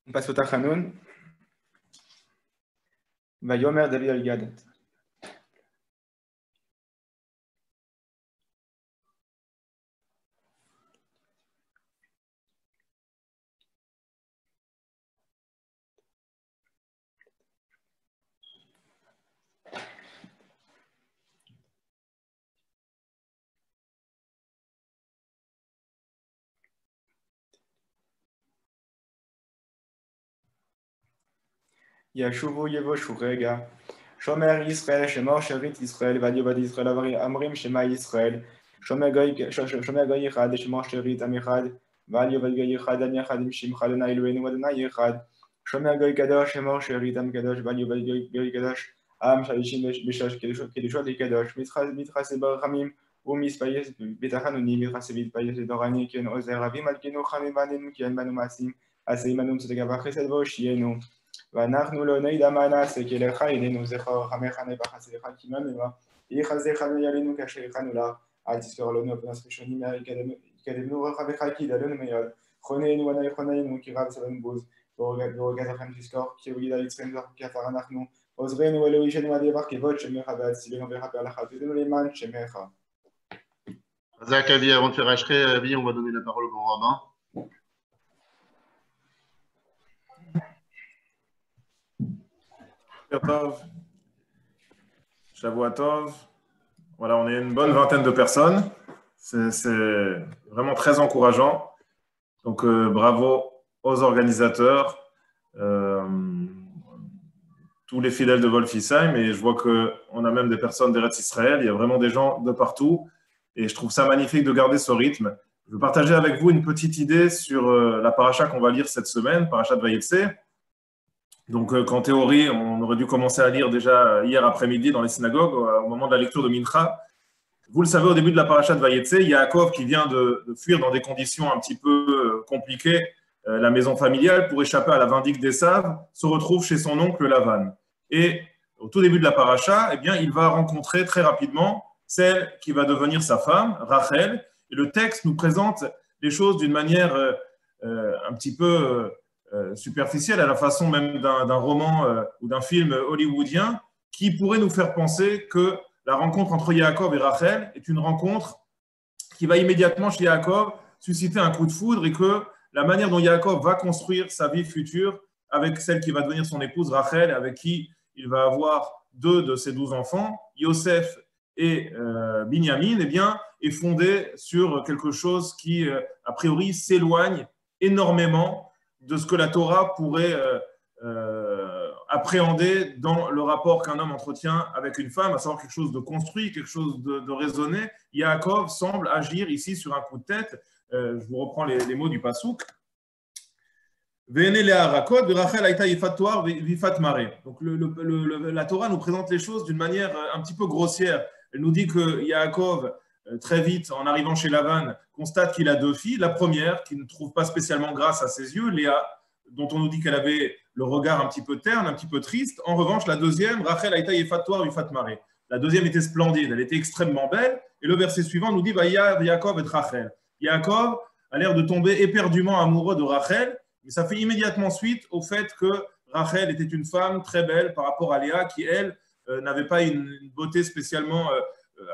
On passe au Tachanoun. Vayomer David al Gad. Yashuvu Yevoshu Rega. Shomer Israël, Shemor Sherit Israël, Vadiovad Israël, Amrim Shema Israël. Shomer Goy Yichad, Shemor Sherit Amichad. Vadiovad Goy Yichad, Amichad, Shimcha Adonai Eloheinu Adonai Yichad. Shomer Goy Kadosh, Shemor Sherit Am Kadosh, Vadiovad Goy Kadosh. Am Shalishim Beshash Kedushot Kadosh. Mitras Barhamim. ומיספייס בתחנונים, מתחסה והתפייס לדורני, כן עוזר רבים על כנו חמים בנינו, כן בנו מעשים, עשאים בנו צדקה וחסד והושיענו. ואנחנו לא נדע מה נעשה, כי לך אלינו זכר רחמך נבחס לך כימננו, יחזך עלינו כאשר הכנו לך, אל תזכור לנו פנס ראשונים, יקדמנו רחמך כי דלנו מיד, חוננו ונאי חוננו, כי רב סבנו בוז, והורגת לכם תזכור, כי הוא ידע יצחם זכר כפר אנחנו, עוזרנו אלוהי אישנו עד יבח כבוד שמך והצילנו וכפר לך, תדענו למען שמך. Zach Avi, avant de faire Ashrei, Avi, on va donner la parole au grand rabbin. Tov, Shavua Tov. Voilà, on est une bonne vingtaine de personnes. C'est vraiment très encourageant. Donc, bravo aux organisateurs, tous les fidèles de Wolfisheim. Et je vois qu'on a même des personnes d'Eretz Israël. Il y a vraiment des gens de partout. Et je trouve ça magnifique de garder ce rythme. Je veux partager avec vous une petite idée sur la paracha qu'on va lire cette semaine, paracha de Vayetse. Donc, qu'en théorie, on aurait dû commencer à lire déjà hier après-midi dans les synagogues, au moment de la lecture de Mincha. Vous le savez, au début de la paracha de Vayetse, Yaakov, qui vient de fuir dans des conditions un petit peu compliquées, la maison familiale, pour échapper à la vindicte d'Esav, se retrouve chez son oncle Lavan. Et au tout début de la paracha, eh bien, il va rencontrer très rapidement celle qui va devenir sa femme, Rachel. Et le texte nous présente les choses d'une manière un petit peu superficielle, à la façon même d'un roman ou d'un film hollywoodien, qui pourrait nous faire penser que la rencontre entre Yaakov et Rachel est une rencontre qui va immédiatement chez Yaakov susciter un coup de foudre et que la manière dont Yaakov va construire sa vie future avec celle qui va devenir son épouse, Rachel, avec qui il va avoir 2 de ses 12 enfants, Yosef et Binyamin, eh bien, est fondé sur quelque chose qui, a priori, s'éloigne énormément de ce que la Torah pourrait appréhender dans le rapport qu'un homme entretient avec une femme, à savoir quelque chose de construit, quelque chose de raisonné. Yaakov semble agir ici sur un coup de tête. Je vous reprends les mots du Passouk. Donc la Torah nous présente les choses d'une manière un petit peu grossière. Elle nous dit que Yaakov, très vite, en arrivant chez Lavan, constate qu'il a 2 filles. La première, qui ne trouve pas spécialement grâce à ses yeux, Léa, dont on nous dit qu'elle avait le regard un petit peu terne, un petit peu triste. En revanche, la deuxième, Rachel Aïta Yefatoar Ufatmare. La deuxième était splendide, elle était extrêmement belle. Et le verset suivant nous dit Yaakov et Rachel. Yaakov a l'air de tomber éperdument amoureux de Rachel, mais ça fait immédiatement suite au fait que Rachel était une femme très belle par rapport à Léa, qui, elle, n'avait pas une beauté spécialement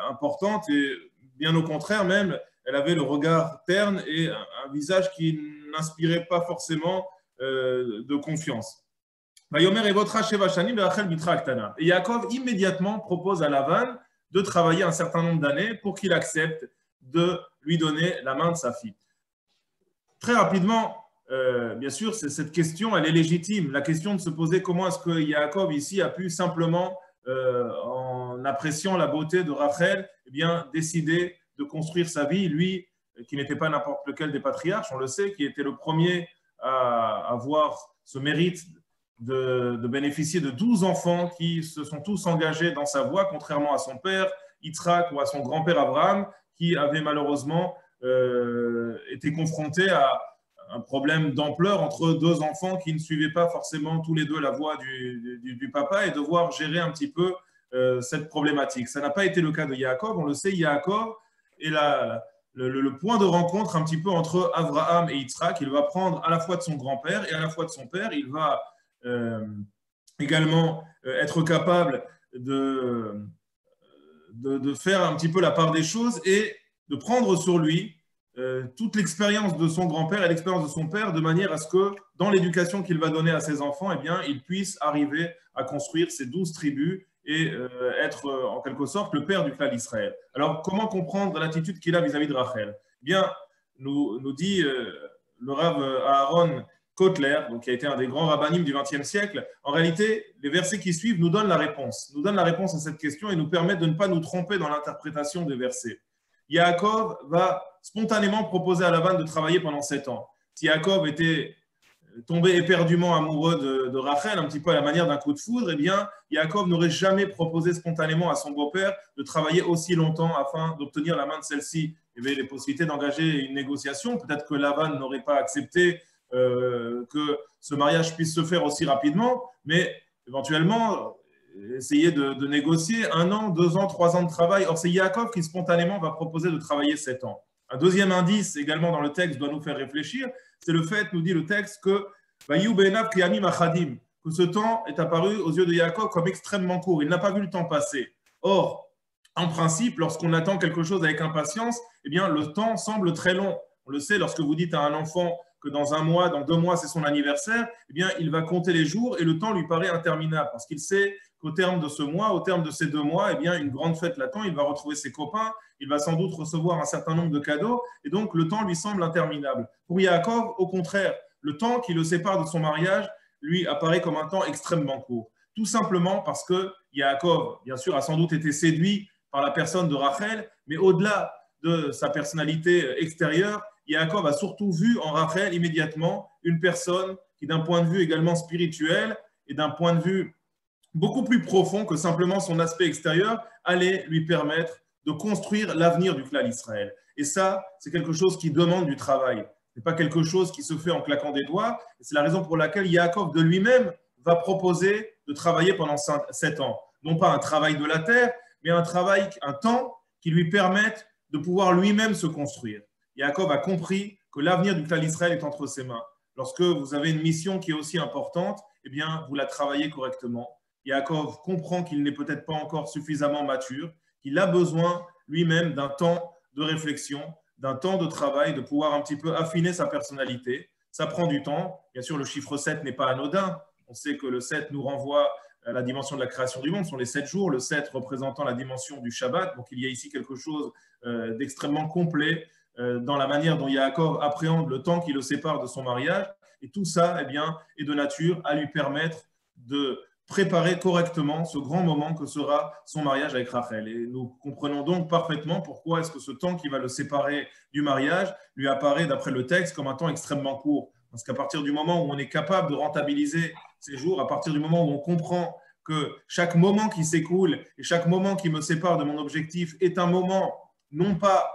importante, et bien au contraire même, elle avait le regard terne et un visage qui n'inspirait pas forcément de confiance. Et Yaakov immédiatement propose à Lavan de travailler un certain nombre d'années pour qu'il accepte de lui donner la main de sa fille. Très rapidement, bien sûr, cette question, elle est légitime. La question de se poser comment est-ce que Yaakov ici a pu simplement, en appréciant la beauté de Rachel, eh bien, décider de construire sa vie, lui, qui n'était pas n'importe lequel des patriarches, on le sait, qui était le premier à avoir ce mérite de bénéficier de 12 enfants qui se sont tous engagés dans sa voie, contrairement à son père Yitzhak ou à son grand-père Abraham, qui avait malheureusement été confronté à un problème d'ampleur entre 2 enfants qui ne suivaient pas forcément tous les 2 la voie du papa, et devoir gérer un petit peu cette problématique. Ça n'a pas été le cas de Yaakov. On le sait, Yaakov est le point de rencontre un petit peu entre Abraham et Yitzhak. Il va prendre à la fois de son grand-père et à la fois de son père. Il va également être capable de faire un petit peu la part des choses et de prendre sur lui toute l'expérience de son grand-père et l'expérience de son père, de manière à ce que, dans l'éducation qu'il va donner à ses enfants, eh bien, il puisse arriver à construire ces 12 tribus et être en quelque sorte le père du clan d'Israël. Alors, comment comprendre l'attitude qu'il a vis-à-vis de Rachel? Eh bien, nous dit le Rav Aaron Kotler, donc, qui a été un des grands rabbinim du XXe siècle. En réalité, les versets qui suivent nous donnent la réponse. Nous donnent la réponse à cette question et nous permettent de ne pas nous tromper dans l'interprétation des versets. Yaakov va spontanément proposer à Lavan de travailler pendant 7 ans. Si Yaakov était tombé éperdument amoureux de Rachel, un petit peu à la manière d'un coup de foudre, eh bien, Yaakov n'aurait jamais proposé spontanément à son beau-père de travailler aussi longtemps afin d'obtenir la main de celle-ci. Il y avait les possibilités d'engager une négociation. Peut-être que Lavan n'aurait pas accepté que ce mariage puisse se faire aussi rapidement, mais éventuellement essayer de négocier 1 an, 2 ans, 3 ans de travail. Or, c'est Yaakov qui spontanément va proposer de travailler 7 ans. Un deuxième indice également dans le texte doit nous faire réfléchir, c'est le fait, nous dit le texte, que ce temps est apparu aux yeux de Yaakov comme extrêmement court. Il n'a pas vu le temps passer. Or, en principe, lorsqu'on attend quelque chose avec impatience, eh bien, le temps semble très long. On le sait, lorsque vous dites à un enfant que dans 1 mois, dans 2 mois, c'est son anniversaire, eh bien, il va compter les jours et le temps lui paraît interminable parce qu'il sait qu'au terme de ce mois, au terme de ces 2 mois, eh bien, une grande fête l'attend, il va retrouver ses copains, il va sans doute recevoir un certain nombre de cadeaux et donc le temps lui semble interminable. Pour Yaakov, au contraire, le temps qui le sépare de son mariage lui apparaît comme un temps extrêmement court. Tout simplement parce que Yaakov, bien sûr, a sans doute été séduit par la personne de Rachel, mais au-delà de sa personnalité extérieure, Yaakov a surtout vu en Rachel immédiatement une personne qui, d'un point de vue également spirituel et d'un point de vue beaucoup plus profond que simplement son aspect extérieur, allait lui permettre de construire l'avenir du clan d'Israël. Et ça, c'est quelque chose qui demande du travail. Ce n'est pas quelque chose qui se fait en claquant des doigts. C'est la raison pour laquelle Yaakov de lui-même va proposer de travailler pendant 7 ans. Non pas un travail de la terre, mais un travail, un temps qui lui permette de pouvoir lui-même se construire. Yaakov a compris que l'avenir du clan d'Israël est entre ses mains. Lorsque vous avez une mission qui est aussi importante, eh bien, vous la travaillez correctement. Yaakov comprend qu'il n'est peut-être pas encore suffisamment mature, qu'il a besoin lui-même d'un temps de réflexion, d'un temps de travail, de pouvoir un petit peu affiner sa personnalité. Ça prend du temps. Bien sûr, le chiffre 7 n'est pas anodin. On sait que le 7 nous renvoie à la dimension de la création du monde. Ce sont les 7 jours, le 7 représentant la dimension du Shabbat. Donc, il y a ici quelque chose d'extrêmement complet dans la manière dont Yaakov appréhende le temps qui le sépare de son mariage. Et tout ça, eh bien, est de nature à lui permettre de préparer correctement ce grand moment que sera son mariage avec Rachel. Et nous comprenons donc parfaitement pourquoi est-ce que ce temps qui va le séparer du mariage lui apparaît, d'après le texte, comme un temps extrêmement court. Parce qu'à partir du moment où on est capable de rentabiliser ces jours, à partir du moment où on comprend que chaque moment qui s'écoule et chaque moment qui me sépare de mon objectif est un moment, non pas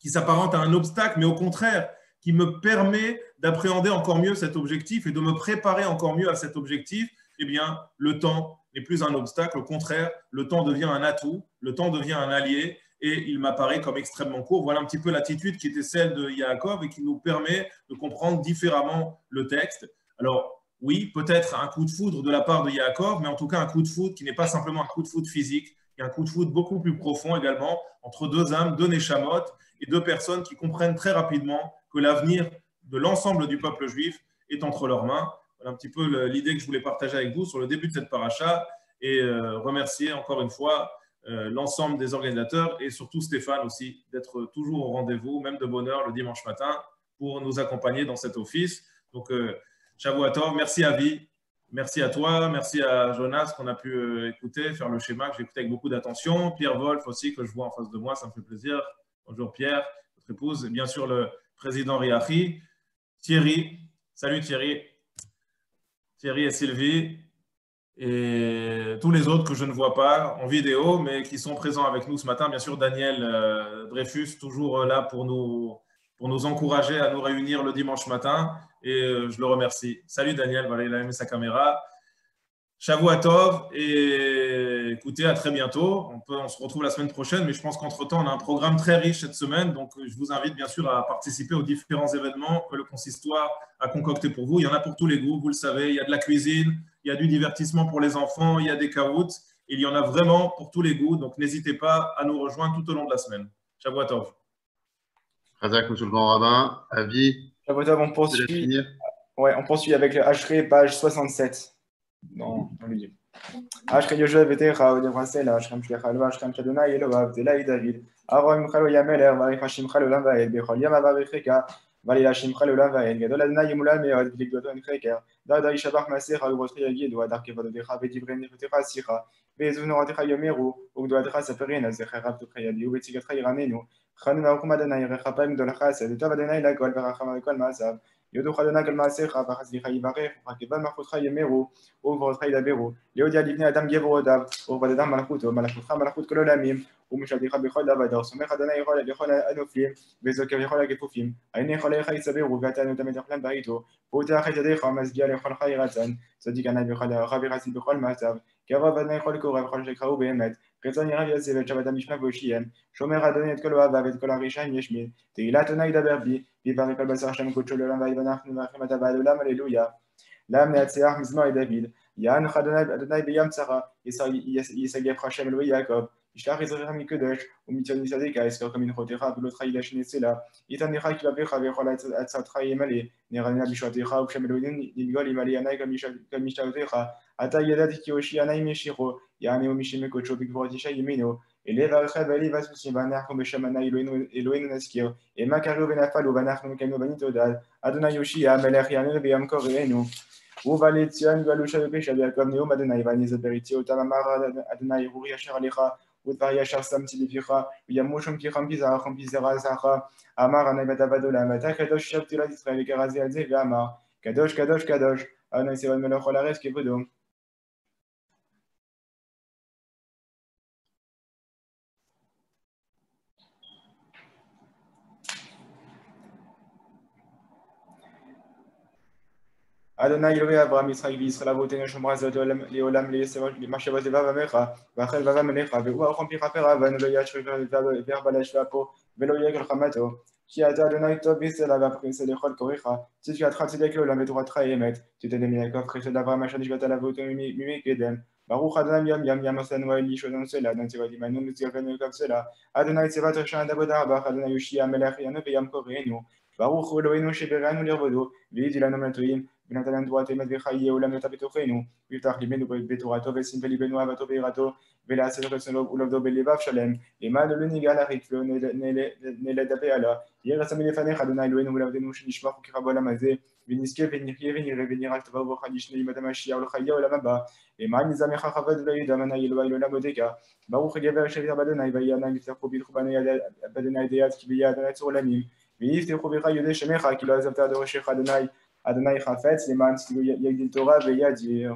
qui s'apparente à un obstacle, mais au contraire, qui me permet d'appréhender encore mieux cet objectif et de me préparer encore mieux à cet objectif, eh bien, le temps n'est plus un obstacle. Au contraire, le temps devient un atout, le temps devient un allié et il m'apparaît comme extrêmement court. Voilà un petit peu l'attitude qui était celle de Yaakov et qui nous permet de comprendre différemment le texte. Alors, oui, peut-être un coup de foudre de la part de Yaakov, mais en tout cas un coup de foudre qui n'est pas simplement un coup de foudre physique, il y a un coup de foudre beaucoup plus profond également entre 2 âmes, 2 Neshamot et 2 personnes qui comprennent très rapidement que l'avenir de l'ensemble du peuple juif est entre leurs mains. Voilà un petit peu l'idée que je voulais partager avec vous sur le début de cette paracha et remercier encore une fois l'ensemble des organisateurs et surtout Stéphane aussi d'être toujours au rendez-vous, même de bonne heure le dimanche matin pour nous accompagner dans cet office. Donc, Shavuot Tov, merci à Avi, merci à toi, merci à Jonas qu'on a pu écouter, faire le schéma que j'ai écouté avec beaucoup d'attention, Pierre Wolf aussi que je vois en face de moi, ça me fait plaisir. Bonjour Pierre, votre épouse, et bien sûr le président Riachi, Thierry, salut Thierry et Sylvie, et tous les autres que je ne vois pas en vidéo, mais qui sont présents avec nous ce matin. Bien sûr, Daniel Dreyfus, toujours là pour nous encourager à nous réunir le dimanche matin, et je le remercie. Salut Daniel, voilà, il a aimé sa caméra. Shavuot et écoutez, à très bientôt. On se retrouve la semaine prochaine, mais je pense qu'entre-temps, on a un programme très riche cette semaine. Donc, je vous invite bien sûr à participer aux différents événements que le consistoire a concocté pour vous. Il y en a pour tous les goûts, vous le savez. Il y a de la cuisine, il y a du divertissement pour les enfants, il y a des caroutes. Il y en a vraiment pour tous les goûts. Donc, n'hésitez pas à nous rejoindre tout au long de la semaine. Shavuot Tov. Razak, monsieur le grand rabbin, avis, Shavuot Tov, je te laisse finir. on poursuit avec le Ashrei, page 67. dans le livre. Ashrei Yoshev Vetecha, Odevrasel, Ashrem Shlechalo, Ashrem Shadonai, Eloav, Delay David, Arom Chalo Yameler, Varich Chalo Lavael, Bechol Yam Avaricheka, Valilashim Chalo Lavael, Gadol Adonai Yemulal Meod, Vigdoton Kreker, Dada Ishabach Masecha, Uvrotri Yagido, Adarkevod Decha, Vedivren Vetecha Sicha, Bezunoratecha Yomeru, Ugdoatecha Saperina, Zecherab Tukrayadi, Uvetigatra Iranenu, Chanun Akum Adonai, Rechapam Dolachas, Detav Adonai Lagol, Varacham Alkol Masav, Yodo Chadona Kalmasecha, Vachazlicha Ivarech, Rakevan Machutra Yemeru, Uvrotri Daberu, Yodia Livni Adam Gevrodav, Urvadam Malchuto, Malachutra Malchut Kololamim, ومشاديخ بخول دابا سمخ دنا يخول لخول انوفليم بزوك بخول كفوفيم عيني خول خي سبير وغاتان تمد خلان بايتو بوتا خي تدي خمس ديال خول خيراتان صديق انا بخول خبي غاسي بخول ماتاب كيرا بدنا يخول كو خول شكاو بيمت قيتان يغا يزيب شبدا مش مبوشيم شومر دنا يتكلو ابا بتكلو ريشان يشميل تيلاتنا يدبر بي بيفاري كل بس عشان كوتشو لنا بايبنا خدمه تبادل هللويا لا من اتسياح مزمار دافيد يان خدنا ادنا بيام تسرا يسجب خشم لوي يعقوب يشلح يزرع من كدش وميتون يسديك عيسكر كمين خوتيخا بلوت خيل شنيسلا يتن يخاك لبيخا بيخلا أتصاد خي ملي نيرنا بشوتيخا وشملودين يقول ملي أنا كميشتوتيخا حتى يدات كيوشي أنا يمشيخو يعني ومشي مكوتشو بيكفورتيشا يمينو اللي فالخا بالي فاسوسي بناخم بشمنا إلوين نسكير إما كارو بنفعلو بناخم كانو بنيتو دال أدونا يوشي ملاخ يعني بيام كورينو وفاليتيان قالوشا بيشا بيكم نيوم أدونا يباني زبريتي وتمامار أدونا يغوري شغليخا وتفايا شخصا تلفيخا ويموشم في خمبيزا خمبيزا زاخا أمار أنا بدأ متى كدوش شبت لا تسرع كرازي الزي أمار كدوش أنا سوى الملوك ولا ريس كيفدوم أدوناي يلوي أبرام إسرائيل إسرائيل أبوتنا شمرا زودولم ليولم لمشبه زبابا ميخا ואחל בבא מליכה והוא ארחום פיך פרה ואנו לא ישרי והבלש והפו ולא יגל חמתו כי אתה אדוני טוב ביסלה והפריסה לכל קוריך צדקתך צדק לעולם ותורתך אמת תתן מן יעקב חסד אברהם אשר נשבעת עליו אותו ממקדם ברוך אדוני ים עשנו אל ישוענו סלע אדוני ציווה עמנו מצוותנו יקב סלע אדוני ציווה תרשע דבודה בך אדוני יושיע מלך ינו וים קוראנו ברוך הוא אלוהינו שבראנו לרבודו והידי לנו מנטועים ונתן תורת אמת וחיי עולם נטע בתוכנו ויפתח ליבנו בתורתו וישים בליבנו אהבתו ויראתו ולעשות רצונו ולעבדו בלבב שלם למען לא ניגע לריק ולא נלדפה עלה יהיה רצה מלפניך אדוני אלוהינו ולעבדנו שנשבח וככה בעולם הזה ונזכה ונחיה ונראה ונראה כתבה וברכה לשני ימות המשיח ולחיי העולם הבא למען נזמך כבוד ולא ידע מנה אלוהי לעולם בודקה ברוך הגבר אשר באדוני ויהי אדוני יפתחו בידכו באדוני ידיעת כי ביד אדוני צור עולמים ויפתחו בך יודעי שמך כי לא עזבת עד ראשך אדוני חפץ למען יגדיל תורה וידיר.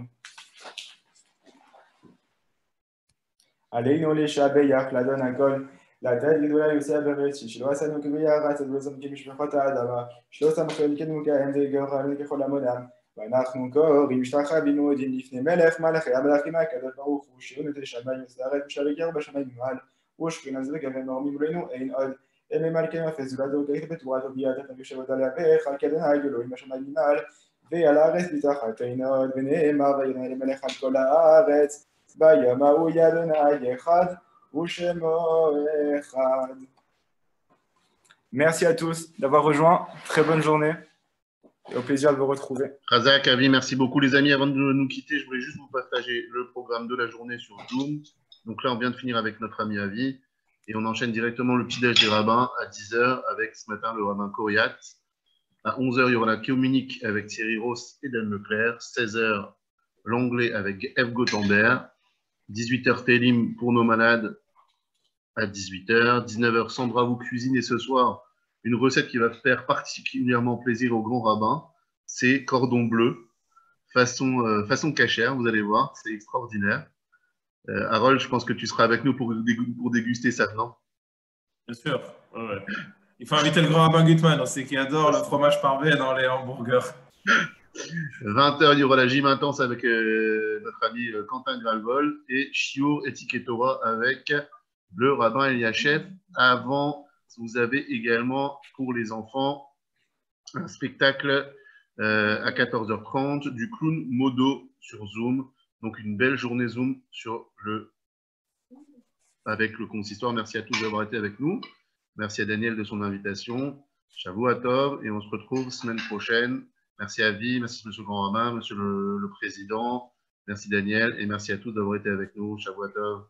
עלינו לשבח לאדון הכל, לתת גדולה יוסף ורצי, שלא עשינו כביערת ולא כמשפחות האדמה, שלא שם חלקנו כהם וגררנו ככל עמודם, ואנחנו קוראים משתחווים ומודים לפני מלך מלכי המלכים הקדוש ברוך הוא, שהוא נוטה שמיים וסערת ושבקר בשמיים מעל, ושכינה זרקה ומרמים מולנו אין עוד. אלה מלכי אפס ולדור כעת בתורת ובידת ויושבת עליה ואכל כאדוני אלוהים בשמיים ממעל ועל הארץ בתחתינו ונאמר וינהל למלך על כל הארץ ויאמרו אדוני אחד ושמו אחד. Merci à tous d'avoir rejoint. Très bonne journée et au plaisir de vous retrouver. Razak, Avi, merci beaucoup les amis. Avant de nous quitter, je voulais juste vous partager le programme de la journée sur Zoom. Donc là, on vient de finir avec notre ami Avi. Et on enchaîne directement le petit-déj des rabbins à 10h avec ce matin le rabbin Koriat. À 11h, il y aura la communique avec Thierry Ross et Dan Leclerc. 16h, l'anglais avec F. Gothenberg. 18h, Télim pour nos malades à 18h. 19h, Sandra vous cuisine. Et ce soir, une recette qui va faire particulièrement plaisir au grand rabbin. C'est cordon bleu, façon cachère, vous allez voir. C'est extraordinaire. Harold, je pense que tu seras avec nous pour déguster ça, non? Bien sûr. Ouais. Il faut inviter le grand rabbin Gutman, c'est qui adore le fromage parvé dans les hamburgers. 20h, il y aura la gym intense avec notre ami Quentin Gralvol et Shiur Etiketora avec le rabbin Eliachef. Avant, vous avez également pour les enfants un spectacle à 14h30 du clown Modo sur Zoom. Donc une belle journée Zoom avec le consistoire. Merci à tous d'avoir été avec nous. Merci à Daniel de son invitation. Shavua Tov et on se retrouve semaine prochaine. Merci à Vie, merci Monsieur le Grand Rabbin, Monsieur le Président, merci Daniel et merci à tous d'avoir été avec nous. Shavua Tov.